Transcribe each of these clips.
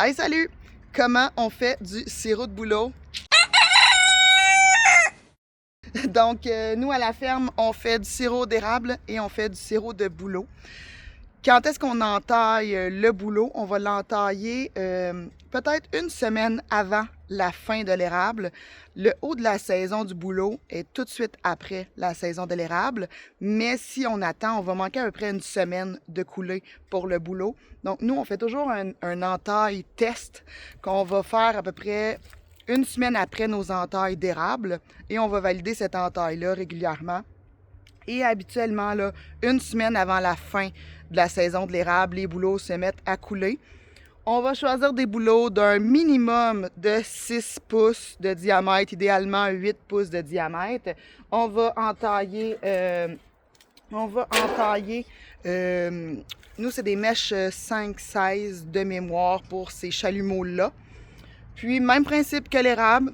Hey, salut! Comment on fait du sirop de bouleau? Donc, nous, à la ferme, on fait du sirop d'érable et on fait du sirop de bouleau. Quand est-ce qu'on entaille le bouleau? On va l'entailler peut-être une semaine avant la fin de l'érable. Le haut de la saison du bouleau est tout de suite après la saison de l'érable. Mais si on attend, on va manquer à peu près une semaine de coulée pour le bouleau. Donc, nous, on fait toujours un entaille test qu'on va faire à peu près une semaine après nos entailles d'érable. Et on va valider cette entaille-là régulièrement. Et habituellement, là, une semaine avant la fin de la saison de l'érable, les bouleaux se mettent à couler. On va choisir des bouleaux d'un minimum de 6 pouces de diamètre, idéalement 8 pouces de diamètre. On va entailler, nous c'est des mèches 5-16 de mémoire pour ces chalumeaux-là. Puis même principe que l'érable.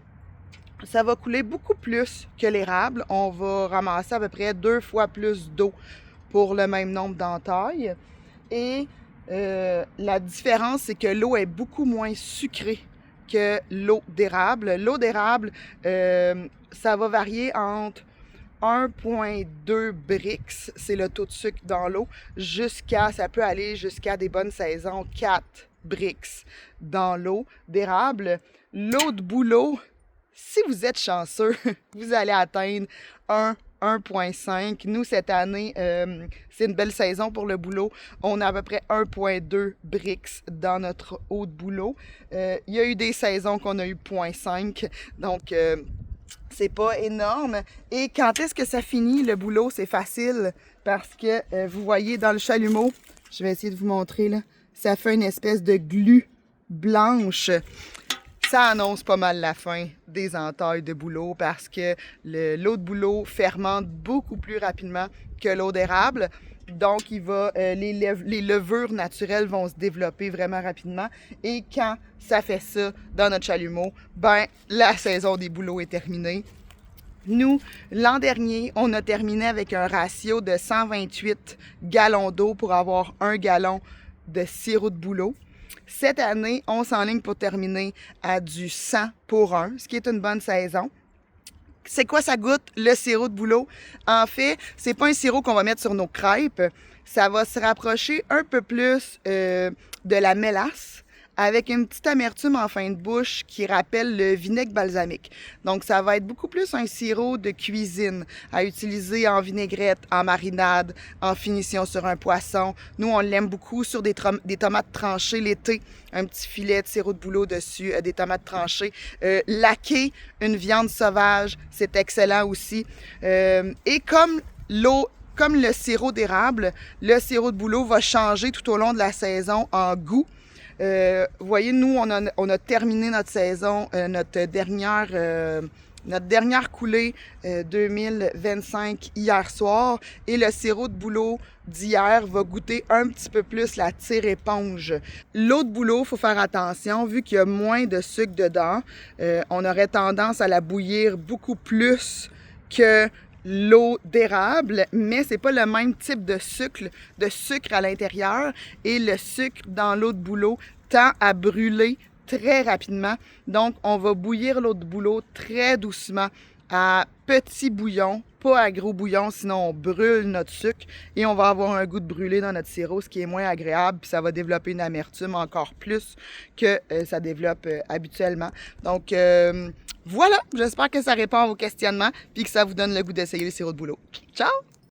Ça va couler beaucoup plus que l'érable. On va ramasser à peu près 2 fois plus d'eau pour le même nombre d'entailles. Et la différence, c'est que l'eau est beaucoup moins sucrée que l'eau d'érable. L'eau d'érable, ça va varier entre 1,2 Brix, c'est le taux de sucre dans l'eau, ça peut aller jusqu'à des bonnes saisons, 4 Brix dans l'eau d'érable. L'eau de bouleau, si vous êtes chanceux, vous allez atteindre 1,5. Nous, cette année, c'est une belle saison pour le bouleau. On a à peu près 1,2 Brix dans notre eau de bouleau. Il y a eu des saisons qu'on a eu 0,5. Donc, c'est pas énorme. Et quand est-ce que ça finit, le bouleau? C'est facile parce que vous voyez dans le chalumeau, je vais essayer de vous montrer, là, ça fait une espèce de glu blanche. Ça annonce pas mal la fin des entailles de bouleau parce que l'eau de bouleau fermente beaucoup plus rapidement que l'eau d'érable. Donc, les levures naturelles vont se développer vraiment rapidement. Et quand ça fait ça dans notre chalumeau, la saison des bouleaux est terminée. Nous, l'an dernier, on a terminé avec un ratio de 128 gallons d'eau pour avoir 1 gallon de sirop de bouleau. Cette année, on s'enligne pour terminer à du 100 pour 1, ce qui est une bonne saison. C'est quoi ça goûte, le sirop de bouleau? En fait, c'est pas un sirop qu'on va mettre sur nos crêpes. Ça va se rapprocher un peu plus de la mélasse avec une petite amertume en fin de bouche qui rappelle le vinaigre balsamique. Donc, ça va être beaucoup plus un sirop de cuisine à utiliser en vinaigrette, en marinade, en finition sur un poisson. Nous, on l'aime beaucoup sur des tomates tranchées l'été. Un petit filet de sirop de bouleau dessus, des tomates tranchées. Laquer une viande sauvage, c'est excellent aussi. Et comme le sirop d'érable, le sirop de bouleau va changer tout au long de la saison en goût. Vous voyez, nous, on a terminé notre saison, notre dernière coulée 2025 hier soir. Et le sirop de bouleau d'hier va goûter un petit peu plus la tire-éponge. L'eau de bouleau, il faut faire attention, vu qu'il y a moins de sucre dedans, on aurait tendance à la bouillir beaucoup plus que l'eau d'érable, mais c'est pas le même type de sucre à l'intérieur, et le sucre dans l'eau de bouleau tend à brûler très rapidement. Donc, on va bouillir l'eau de bouleau très doucement à petit bouillon, pas à gros bouillon, sinon on brûle notre sucre et on va avoir un goût de brûlé dans notre sirop, ce qui est moins agréable, puis ça va développer une amertume encore plus que ça développe habituellement. Donc, voilà, j'espère que ça répond à vos questionnements puis que ça vous donne le goût d'essayer le sirop de bouleau. Ciao!